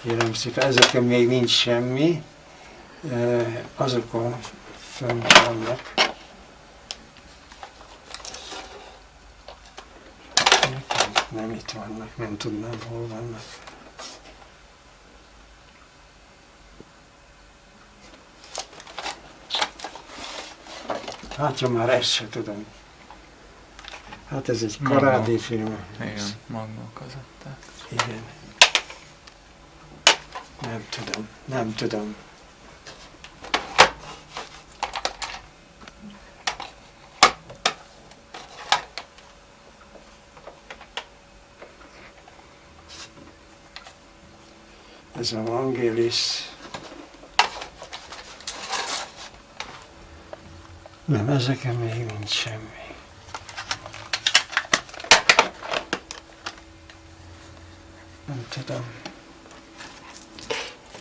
Kérem szépen, ezeken még nincs semmi, azokon fönt vannak. Nem itt vannak, nem tudnám, hol vannak. Hát, ha már ezt sem tudom. Hát ez egy korábbi film. Igen, Magnó kazetták. Igen. Nem tudom. Ez a Vangelis. Nem, ezeken még nincs semmi. Nem tudom.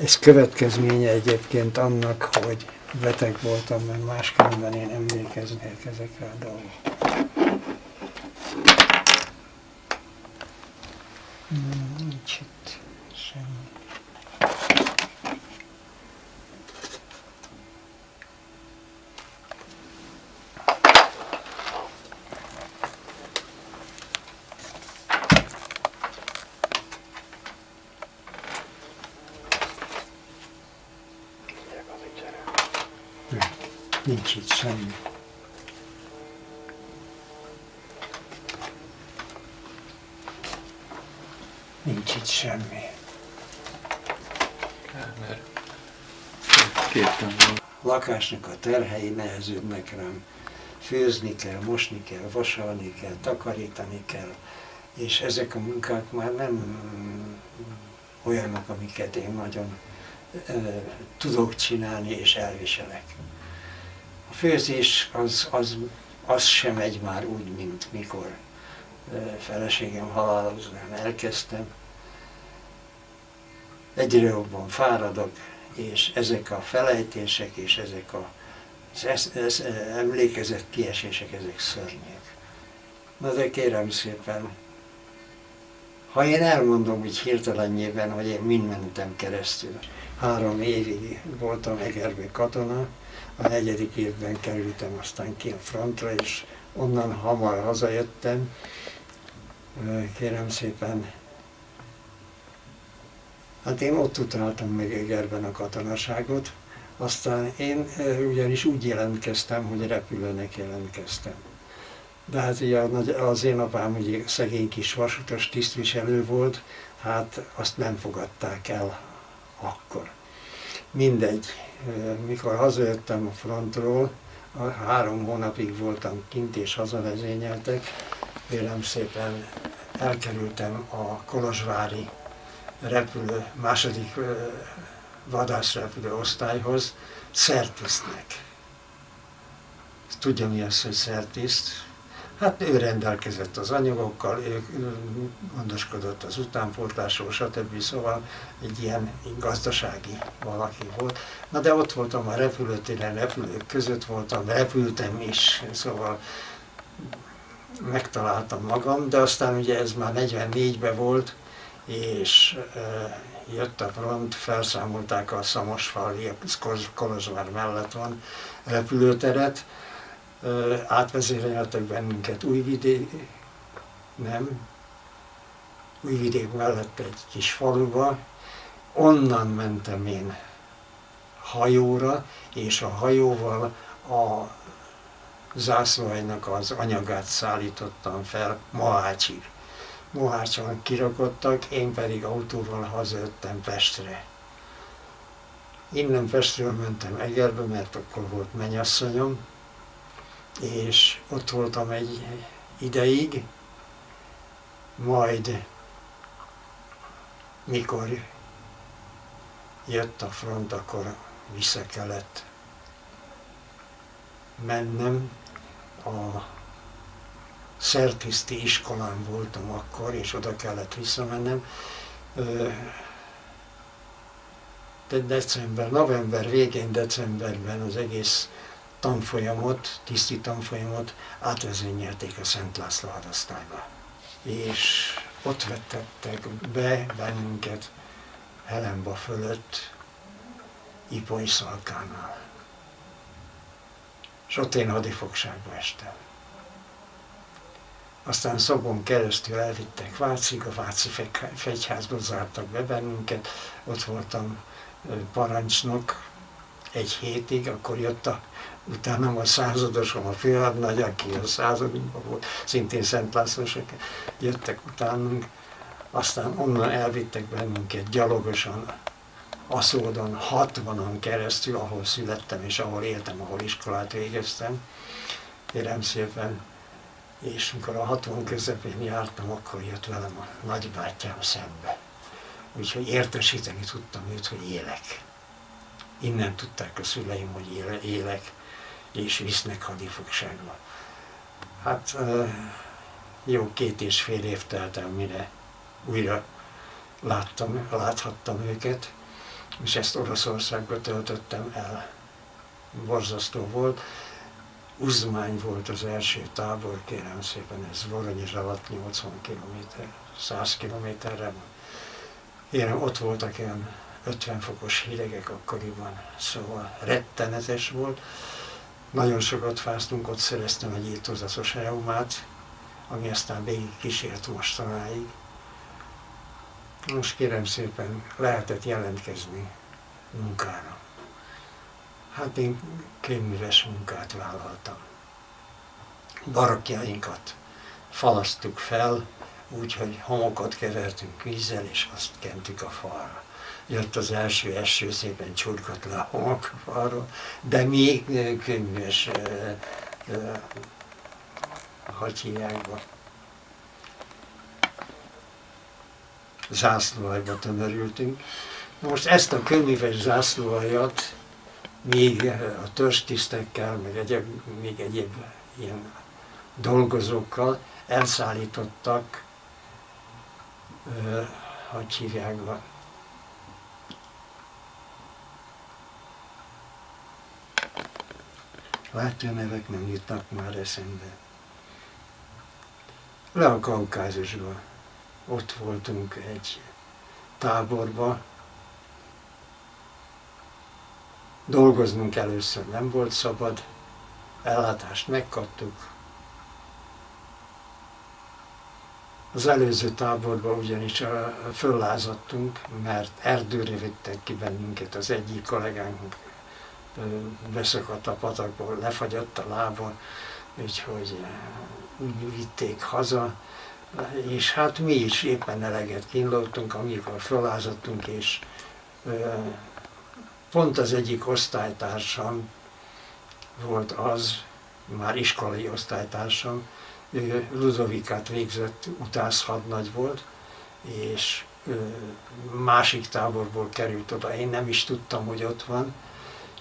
Ez következménye egyébként annak, hogy beteg voltam, mert máskülönben én emlékeznék ezekre a dolgokra. Nincs itt semmi. Nincs itt semmi. Nincs itt semmi. Mert képen van. Lakásnak a terhei nehezülnek rám. Főzni kell, mosni kell, vasalni kell, takarítani kell, és ezek a munkák már nem olyanok, amiket én nagyon tudok csinálni és elviselek. A főzés az sem megy már úgy, mint mikor feleségem halálozán elkezdtem. Egyre jobban fáradok, és ezek a felejtések és ezek az emlékezett kiesések, ezek szörnyűek. Na de kérem szépen, ha én elmondom így hirtelenjében, hogy én mind mentem keresztül. 3 évig voltam Egerbe katona, a 4. évben kerültem aztán ki a frontra, és onnan hamar hazajöttem. Kérem szépen, hát én ott utáltam meg Egerben a katonaságot, aztán én ugyanis úgy jelentkeztem, hogy repülőnek jelentkeztem. De hát ugye az én apám ugye szegény kis vasutas tisztviselő volt, hát azt nem fogadták el akkor. Mindegy, mikor hazajöttem a frontról, 3 hónapig voltam kint és hazavezényeltek, kérem szépen elkerültem a kolozsvári második vadászrepülő osztályhoz, szertisztnek. Tudja mi az, hogy szertiszt? Hát ő rendelkezett az anyagokkal, ő gondoskodott az utánpótlásról, stb. Szóval egy ilyen gazdasági valaki volt. Na de ott voltam a repülőtéren, repülők között voltam, repültem is, szóval megtaláltam magam, de aztán ugye ez már 44-ben volt, és jött a front, felszámolták a Szamosfalvi, Kolozsvár mellett van repülőteret, átvezéreltek bennünket Újvidék mellett egy kis faluba, onnan mentem én hajóra, és a hajóval a zászlóhelynak az anyagát szállítottam fel Mohácsig. Mohácson kirakottak, én pedig autóval hazajöttem Pestre. Innen Pestről mentem Egerbe, mert akkor volt mennyasszonyom, és ott voltam egy ideig, majd mikor jött a front, akkor vissza kellett mennem. A szertiszti iskolán voltam akkor, és oda kellett visszamennem. De november végén, decemberben az egész tanfolyamot, tiszti tanfolyamot átvezényelték a Szent László hadosztályba. És ott vettettek be bennünket Helenba fölött, Ipoly Szalkánál. És ott én hadifogságba estem. Aztán Szobon keresztül elvittek Vácig, a váci fegyházba zártak be bennünket, ott voltam parancsnok egy hétig, akkor jött utánam a századosom, a főhadnagy, aki a századunkban volt, szintén Szent Lászlósok jöttek utánunk, aztán onnan elvittek bennünket gyalogosan, Aszódon 60-an keresztül, ahol születtem és ahol éltem, ahol iskolát végeztem, kérem szépen. És mikor a 60 közepén jártam, akkor jött velem a nagybátyám szembe. Úgyhogy értesíteni tudtam őt, hogy élek. Innen tudták a szüleim, hogy élek, és visznek hadifogságba. Hát jó 2,5 év telt el, mire újra láthattam őket, és ezt Oroszországba töltöttem el. Borzasztó volt. Uzmány volt az első tábor, kérem szépen, ez Voronyezs alatt 80 km, 100 kilométerre van. Kérem, ott voltak ilyen 50 fokos hidegek akkoriban, szóval rettenetes volt. Nagyon sokat fáztunk, ott szereztem egy írtózatos reumát, ami aztán végig kísért mostanáig. Most kérem szépen, lehetett jelentkezni munkára. Hát én kőműves munkát vállaltam. Barakkjainkat falasztuk fel, úgyhogy homokot kevertünk vízzel, és azt kentük a falra. Jött az első eső, szépen csurgott le a homok a falról, de mi kőműves, hogy hívják, zászlóaljba tömörültünk. Most ezt a kőműves zászlóaljat még a törstisztekkel, még egyéb ilyen dolgozókkal elszállítottak, hogy hívják, látványnevek nem jutnak már eszembe. Le a Kaukázusba. Ott voltunk egy táborba. Dolgoznunk először nem volt szabad, ellátást megkaptuk. Az előző táborban ugyanis föllázadtunk, mert erdőre vittek ki bennünket, az egyik kollégánk beszakadt a patakból, lefagyott a lába, úgyhogy vitték haza, és hát mi is éppen eleget kínlottunk, amikor föllázadtunk, és pont az egyik osztálytársam volt az, már iskolai osztálytársam, ő Ludovikát végzett, utászhadnagy volt, és másik táborból került oda. Én nem is tudtam, hogy ott van,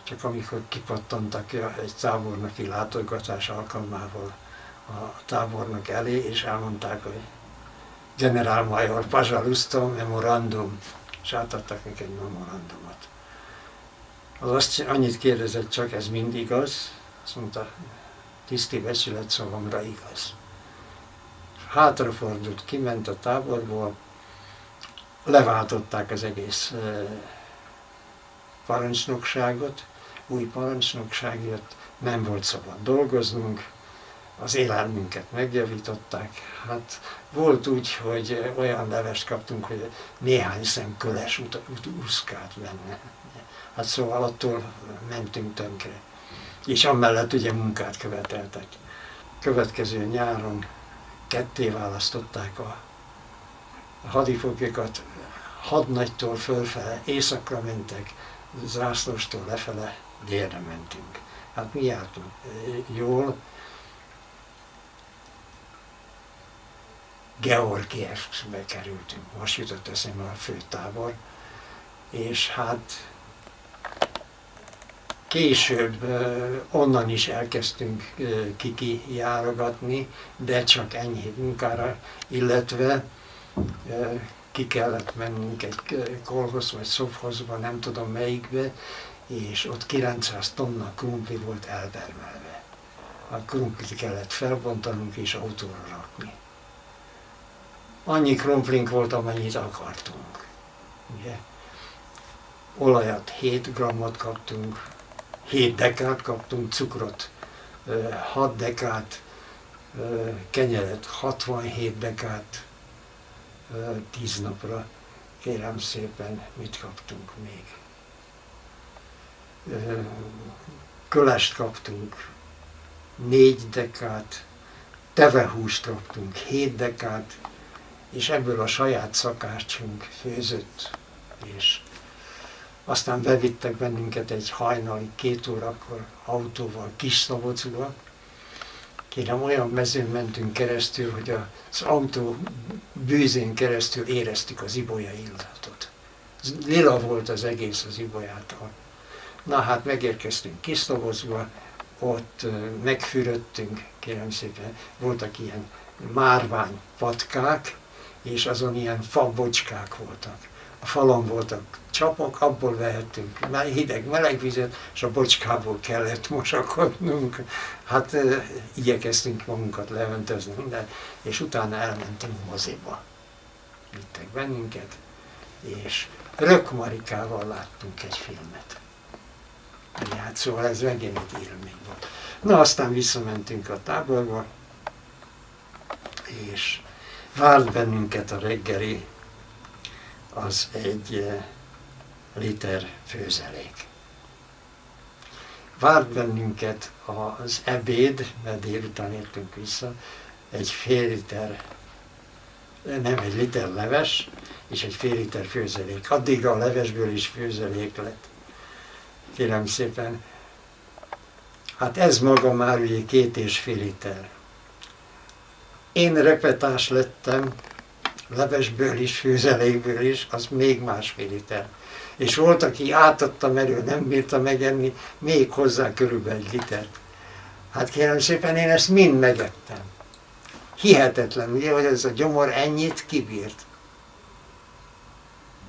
csak amikor kipattantak egy tábornoki látogatás alkalmával a tábornok elé, és elmondták, hogy generálmajor Pazsaluszto memorandum, és átadtak neki egy memorandumot. Az azt annyit kérdezett csak, ez mind igaz? Azt mondta, tiszti becsület szavamra igaz. Hátrafordult, kiment a táborból, leváltották az egész parancsnokságot, új parancsnokság jött, nem volt szabad dolgoznunk, az élelmünket megjavították. Hát volt úgy, hogy olyan levest kaptunk, hogy néhány szem köles úszkált benne. Hát szóval attól mentünk tönkre. És amellett ugye munkát követeltek. Következő nyáron ketté választották a hadifoglyokat, hadnagytól fölfele, északra mentek, Zászlóstól lefele, délre mentünk. Hát mi jártunk jól. Georgievbe kerültünk, most jutott eszembe a főtábor, és hát később onnan is elkezdtünk kijárogatni, de csak ennyi munkára, illetve ki kellett mennünk egy kolhoz vagy szovhozba, nem tudom melyikbe, és ott 900 tonna krumpli volt elvermelve. A krumplit kellett felbontanunk és autóra rakni. Annyi krumplink volt, amennyit akartunk. Ugye? olajat 7 grammot kaptunk, 7 dekát kaptunk, cukrot 6 dekát, kenyeret 67 dekát 10 napra. Kérem szépen, mit kaptunk még? Kölest kaptunk 4 dekát, tevehúst kaptunk 7 dekát, és ebből a saját szakácsunk főzött, és aztán bevittek bennünket egy hajnali 2 órakor autóval Kisszabocúba. Kérem, olyan mezőn mentünk keresztül, hogy az autó bűzén keresztül éreztük az ibolya illatot. Lila volt az egész az ibolyától. Na hát megérkeztünk Kisszabocúba, ott megfürödtünk, kérem szépen, voltak ilyen márvány patkák, és azon ilyen fabocskák voltak. A falon voltak csapok, abból vehettünk hideg meleg vizet, és a bocskából kellett mosakodnunk. Hát igyekeztünk magunkat leöntözni minden, és utána elmentünk moziba. Vittek bennünket, és Rök Marikával láttunk egy filmet. Hát szóval ez megint egy élmény volt. Na aztán visszamentünk a táborba, és várt bennünket a reggeli, az egy liter főzelék. Várt bennünket az ebéd, mert délután értünk vissza, egy fél liter, nem, egy liter leves, és egy fél liter főzelék. Addigra a levesből is főzelék lett. Kérem szépen, hát ez maga már ugye 2,5 liter. Én repetás lettem, levesből is, főzelékből is, az még 1,5 liter. És volt, aki átadta, mert ő nem bírta megenni, még hozzá körülbelül 1 litert. Hát kérem szépen, én ezt mind megettem. Hihetetlen, ugye, hogy ez a gyomor ennyit kibírt.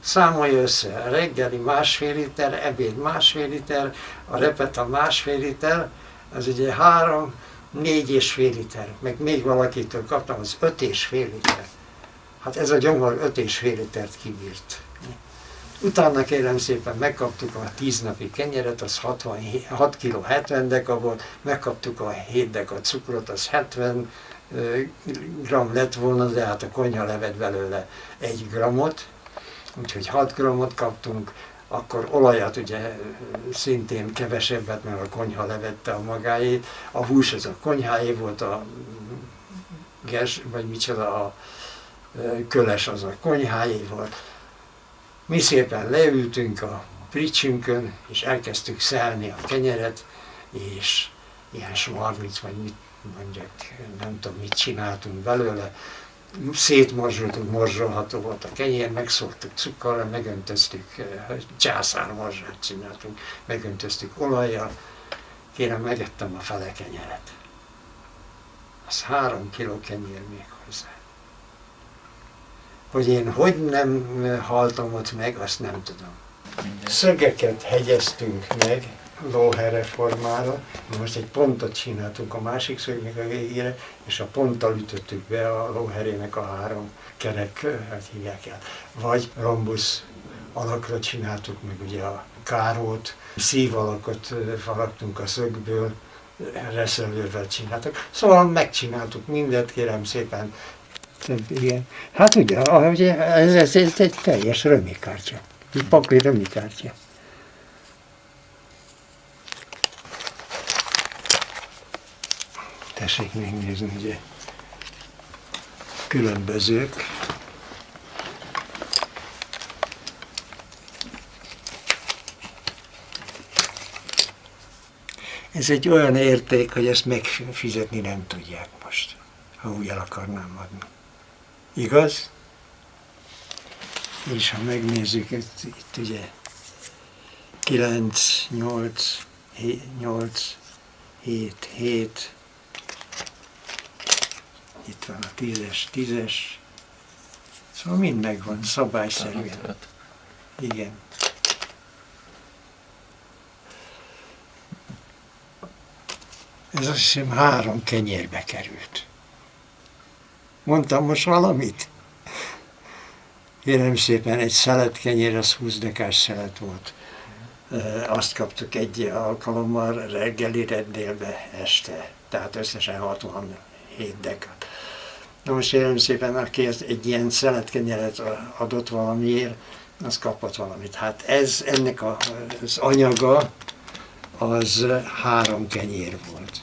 Számolja össze, a reggeli 1,5 liter, ebéd 1,5 liter, a repeta 1,5 liter, az ugye 3, 4,5 liter, meg még valakitől kaptam, az 5,5 liter. Hát ez a gyomor 5,5 litert kibírt. Utána kérem szépen megkaptuk a 10 napi kenyeret, az 6 kg 70 deka volt, megkaptuk a 7 deka cukrot, az 70 gram lett volna, de hát a konyha levett belőle 1 grammot, úgyhogy 6 grammot kaptunk, akkor olajat ugye szintén kevesebbet, mert a konyha levette a magáét, a hús az a konyháé volt, a vagy micsoda, a köles az a konyháé volt. Mi szépen leültünk a pricsünkön, és elkezdtük szelni a kenyeret, és ilyen smarlic, vagy mit mondjak, nem tudom mit csináltunk belőle. Szétmorzsoltunk, morzsolható volt a kenyér, megszórtuk cukorral, megöntöztük, császármorzsát csináltunk, megöntöztük olajjal. Kérem, megettem a fele kenyeret. Az 3 kg kenyér még hozzá. Hogy én hogy nem haltam ott meg, azt nem tudom. Szögeket hegyeztünk meg lóherreformára. Most egy pontot csináltunk a másik szögnek a végére, és a ponttal ütöttük be a lóherének a 3 kerek, hát hívják el. Vagy rombusz alakra csináltuk meg ugye a kárót, szívalakot faragtunk a szögből, reszelővel csináltuk. Szóval megcsináltuk mindent, kérem szépen. Igen. Hát ugye, ez egy teljes römikártya, egy pakli römikártya. Tessék megnézni, ugye, különbözők. Ez egy olyan érték, hogy ezt megfizetni nem tudják most, ha úgy el akarnám adni. Igaz? És ha megnézzük, itt ugye 9, 8, 7, 7, itt van a 10-es, szóval mind megvan, szabályszerűen. Igen. Ez azt hiszem 3 kenyérbe került. Mondtam most valamit? Kérem szépen, egy szelet kenyér, az 20 dekás szelet volt. Azt kaptuk egy alkalommal reggelire, délbe, este. Tehát összesen 67 dekát. Na most kérem szépen, aki egy ilyen szeletkenyeret adott valamiért, az kapott valamit. Hát ennek az anyaga az 3 kenyér volt.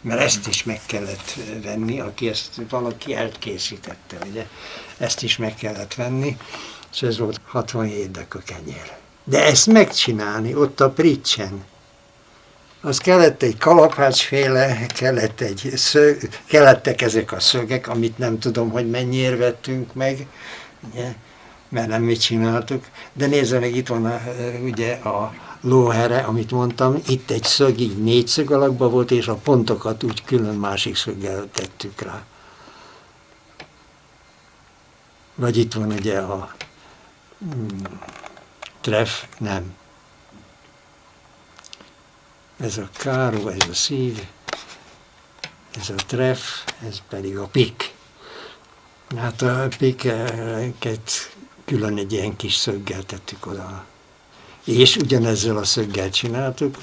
Mert ezt is meg kellett venni, valaki elkészítette, ugye? Ezt is meg kellett venni, és ez volt 67 deka kenyér. De ezt megcsinálni ott a Pricsen, az kellett egy kalapácsféle, kellettek ezek a szögek, amit nem tudom, hogy mennyire vettünk meg, ugye, mert nem mi csináltuk. De nézze meg, itt van ugye a lóhere, amit mondtam, itt egy szög, így 4 szög alakban volt, és a pontokat úgy külön másik szöggel tettük rá. Vagy itt van ugye a treff, nem. Ez a káró, ez a szív, ez a treff, ez pedig a pik. Hát a piket külön egy ilyen kis szöggel tettük oda. És ugyanezzel a szöggel csináltuk,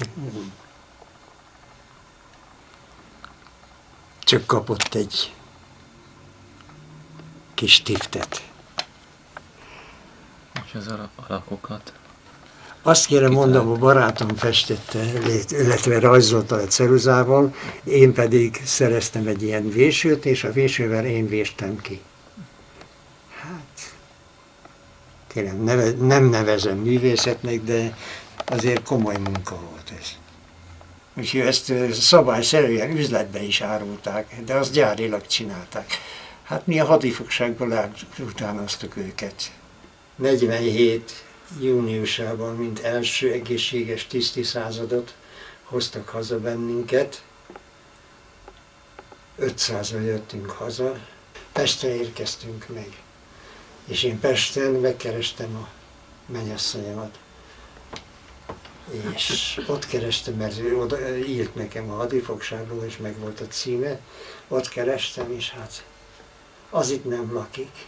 csak kapott egy kis tiftet. És az alakokat? Azt kérem mondom, a barátom festette, illetve rajzolta a ceruzával, én pedig szereztem egy ilyen vésőt, és a vésővel én véstem ki. Hát, kérem, nem nevezem művészetnek, de azért komoly munka volt ez. Úgyhogy ezt szabályszerűen üzletbe is árulták, de azt gyárilag csinálták. Hát mi a hadifogságból utánoztuk őket. 47 júniusában, mint első egészséges tiszti századot hoztak haza bennünket. 500-an jöttünk haza. Pestre érkeztünk meg. És én Pesten megkerestem a mennyasszonyomat. És ott kerestem, mert ő oda írt nekem a hadifogságról, és meg volt a címe. Ott kerestem, és hát az itt nem lakik.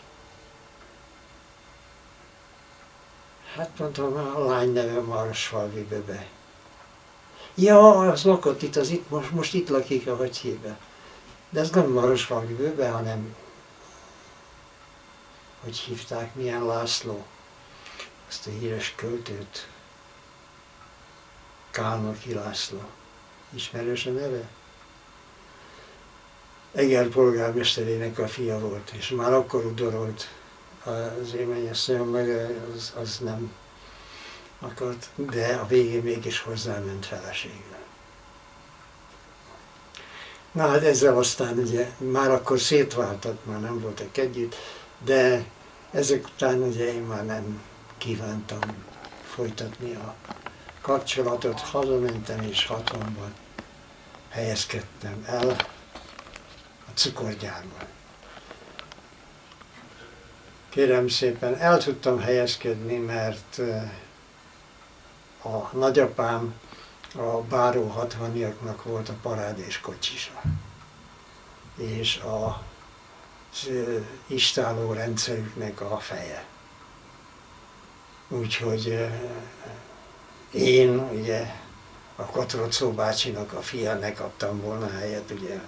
Hát mondtam, a lány neve Marosfalvi Böbe. Ja, az lakott itt, az itt most itt lakik a Hagyhébe. De ez nem Marosfalvi Böbe, hanem, hogy hívták, milyen László, azt a híres költőt, Kálnoky László. Ismerős a neve? Eger polgármesterének a fia volt, és már akkor udorolt az én mennyasszonyom, meg az nem akart, de a végén mégis hozzáment feleségül. Na hát ezzel aztán ugye már akkor szétváltak, már nem voltak együtt, de ezek után ugye én már nem kívántam folytatni a kapcsolatot, hazamentem és 60-ban helyezkedtem el a cukorgyárban. Kérem szépen, el tudtam helyezkedni, mert a nagyapám a báró 60-iaknak volt a parádés kocsisa. És az istálló rendszerüknek a feje. Úgyhogy én ugye a Kotrocó bácsinak a fiának kaptam volna helyet, ugye,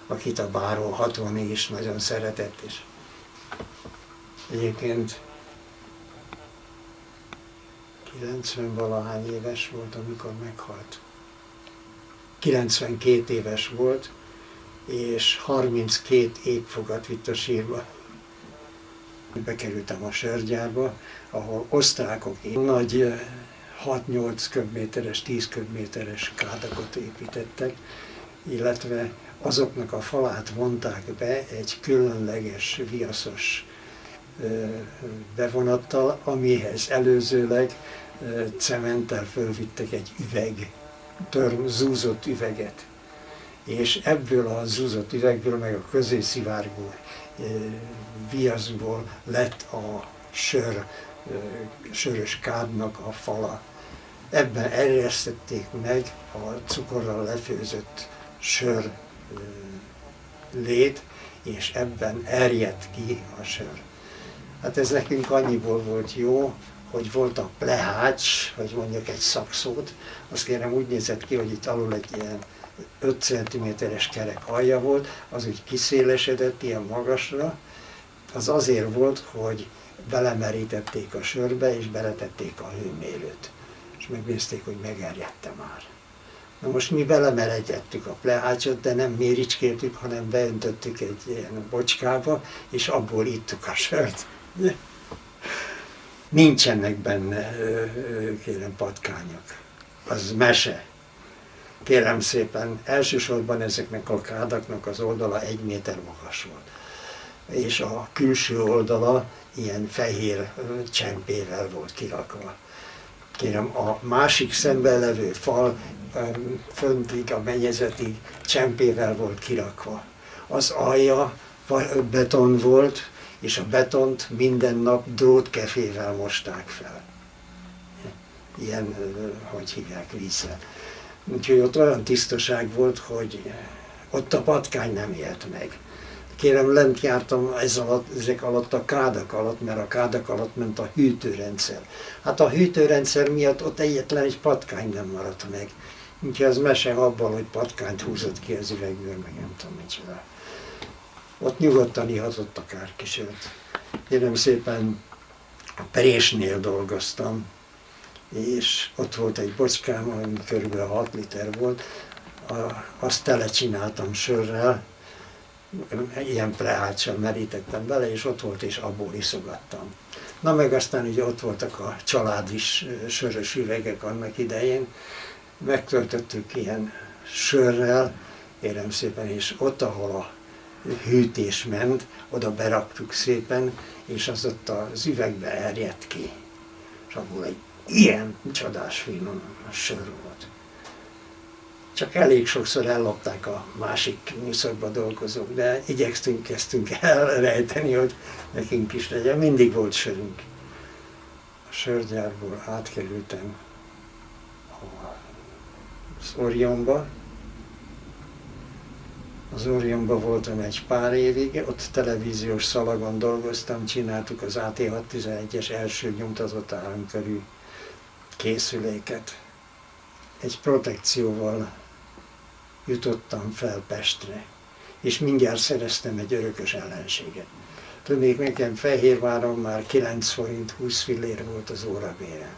akit a báró 60-ig is nagyon szeretett, és egyébként 90-valahány éves volt, amikor meghalt. 92 éves volt, és 32 évfogat vitt a sírba. Bekerültem a sörgyárba, ahol osztrákok nagy 6-8 köbméteres, 10 köbméteres kádagot építettek, illetve azoknak a falát vonták be egy különleges, viaszos bevonattal, amihez előzőleg cementtel fölvittek egy zúzott üveget. És ebből a zúzott üvegből, meg a közé szivárgó viaszból lett a sörös kádnak a fala. Ebben erjesztették meg a cukorral lefőzött sör lét, és ebben erjedt ki a sör. Hát ez nekünk annyiból volt jó, hogy volt a plehács, vagy mondjuk egy szakszót, azt kérem úgy nézett ki, hogy itt alul egy ilyen 5 cm-es kerek alja volt, az úgy kiszélesedett ilyen magasra, az azért volt, hogy belemerítették a sörbe, és beletették a hőmérőt. És megnézték, hogy megerjedte már. Na most mi belemerítettük a plehácsot, de nem méricskéltük, hanem beöntöttük egy ilyen bocskába, és abból ittuk a sört. Nincsenek benne, kérem, patkányok. Az mese. Kérem szépen, elsősorban ezeknek a kádaknak az oldala 1 méter magas volt. És a külső oldala ilyen fehér csempével volt kirakva. Kérem, a másik szemben levő fal föntig, a mennyezetig csempével volt kirakva. Az alja beton volt, és a betont minden nap drótkefével mosták fel. Ilyen, hogy hívják, vízzel. Úgyhogy ott olyan tisztaság volt, hogy ott a patkány nem élt meg. Kérem, lent jártam ezek alatt a kádak alatt, mert a kádak alatt ment a hűtőrendszer. Hát a hűtőrendszer miatt ott egyetlen egy patkány nem maradt meg. Úgyhogy az mese abban, hogy patkányt húzott ki az üvegből, meg nem tudom micsoda. Ott nyugodtan ihatott akárki sört. Kérem szépen, a Présnél dolgoztam, és ott volt egy bocskám, ami körülbelül 6 liter volt, azt telecsináltam sörrel, ilyen pleháccsal merítettem bele, és ott volt, és abból iszogattam. Na meg aztán ugye ott voltak a családis sörös üvegek annak idején, megtöltöttük ilyen sörrel, kérem szépen, és ott, ahol a hűtés ment, oda beraktuk szépen, és az ott az üvegbe erjedt ki. És abból egy ilyen csodás finom sör volt. Csak elég sokszor ellopták a másik műszakban dolgozók, de kezdtünk elrejteni, hogy nekünk is legyen. Mindig volt sörünk. A sörgyárból átkerültem az Orionba. Az Orionban voltam egy pár évig, ott televíziós szalagon dolgoztam, csináltuk az AT611-es első nyomtatott áramkörű készüléket. Egy protekcióval jutottam fel Pestre, és mindjárt szereztem egy örökös ellenséget. Tudnék, nekem Fehérváron már 9 forint 20 fillér volt az órabérem.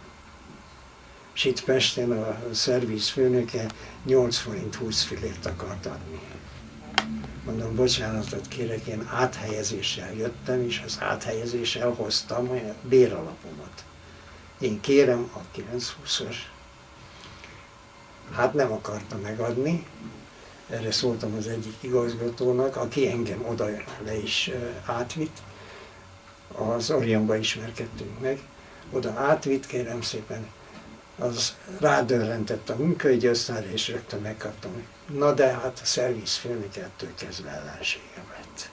És itt Pesten a szerviz főnöke 8 forint 20 fillért akart adni. Mondom, bocsánatot kérek, én áthelyezéssel jöttem, és az áthelyezéssel hoztam a béralapomat. Én kérem a 920-as. Hát nem akarta megadni, erre szóltam az egyik igazgatónak, aki engem oda le is átvitt, az Orionba ismerkedtünk meg, oda átvitt, kérem szépen, az rádörrentett a munkaügyosztályra, és rögtön megkaptam. Na de hát a szervizfőnök ettől kezdve ellenségem lett.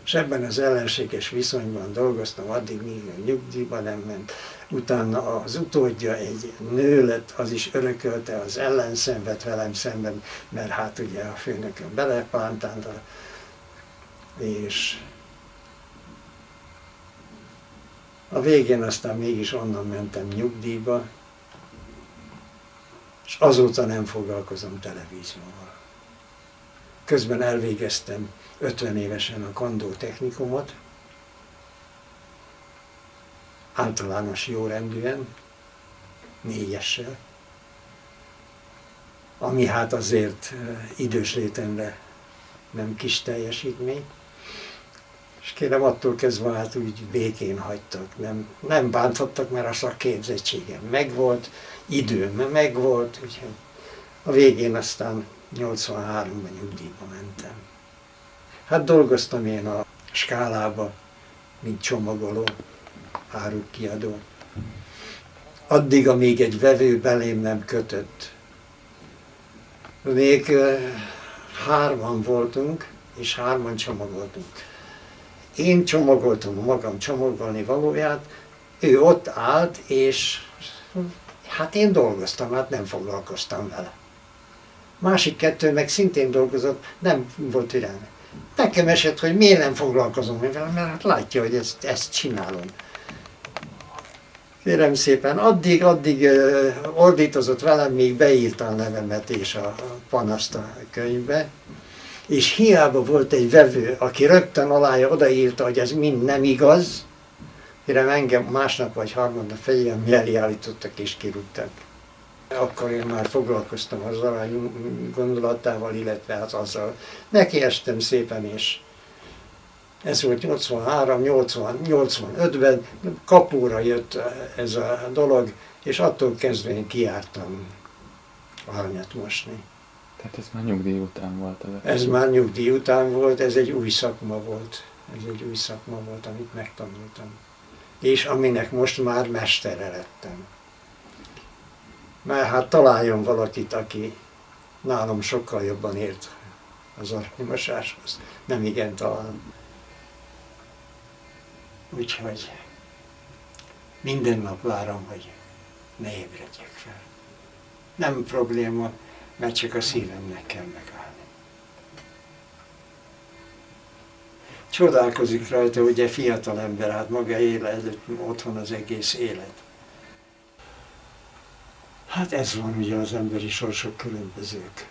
És ebben az ellenséges viszonyban dolgoztam addig, míg a nyugdíjba nem ment. Utána az utódja egy nő lett, az is örökölte az ellenszenvet velem szemben, mert hát ugye a főnökön belepántálta, és a végén aztán mégis onnan mentem nyugdíjba, és azóta nem foglalkozom televízióval. Közben elvégeztem 50 évesen a Kandó technikumot, általános jórendűen, 4-essel, ami hát azért idős létemre nem kis teljesítmény. És kérem, attól kezdve hát úgy békén hagytak, nem bántottak, mert a szakképzettségem megvolt, időm megvolt, úgyhogy a végén aztán 83-ban nyugdíjba mentem. Hát dolgoztam én a Skálába, mint csomagoló, árukkiadó. Addig, amíg egy vevő belém nem kötött. Még 3-an voltunk, és 3-an csomagoltunk. Én csomagoltam a magam csomagolni valóját, ő ott állt, és hát én dolgoztam, hát nem foglalkoztam vele. Másik 2 meg szintén dolgozott, nem volt irány. Nekem esett, hogy miért nem foglalkozom vele, mert hát látja, hogy ezt csinálom. Kérem szépen, addig ordítozott velem, míg beírta a nevemet és a panaszt a könyvbe, és hiába volt egy vevő, aki rögtön alája odaírta, hogy ez mind nem igaz, mire engem másnap vagy harmadnap fejjel elé állítottak és kirúgtak. Akkor én már foglalkoztam azzal a gondolatával, illetve hát azzal. Nekiestem szépen, és ez volt 83, 85-ben, kapóra jött ez a dolog, és attól kezdve én kijártam aranyat mosni. Tehát ez már nyugdíj után volt? Ez már nyugdíj után volt, ez egy új szakma volt. Ez egy új szakma volt, amit megtanultam. És aminek most már mestere lettem. Mert hát találjon valakit, aki nálam sokkal jobban ért az aranymosáshoz. Nem igen talán. Úgyhogy minden nap várom, hogy ne ébredjek fel. Nem probléma, mert csak a szívemnek kell megállni. Csodálkozik rajta, ugye fiatal ember, hát maga élet, otthon az egész élet. Hát ez van ugye az emberi sorsok különbözők.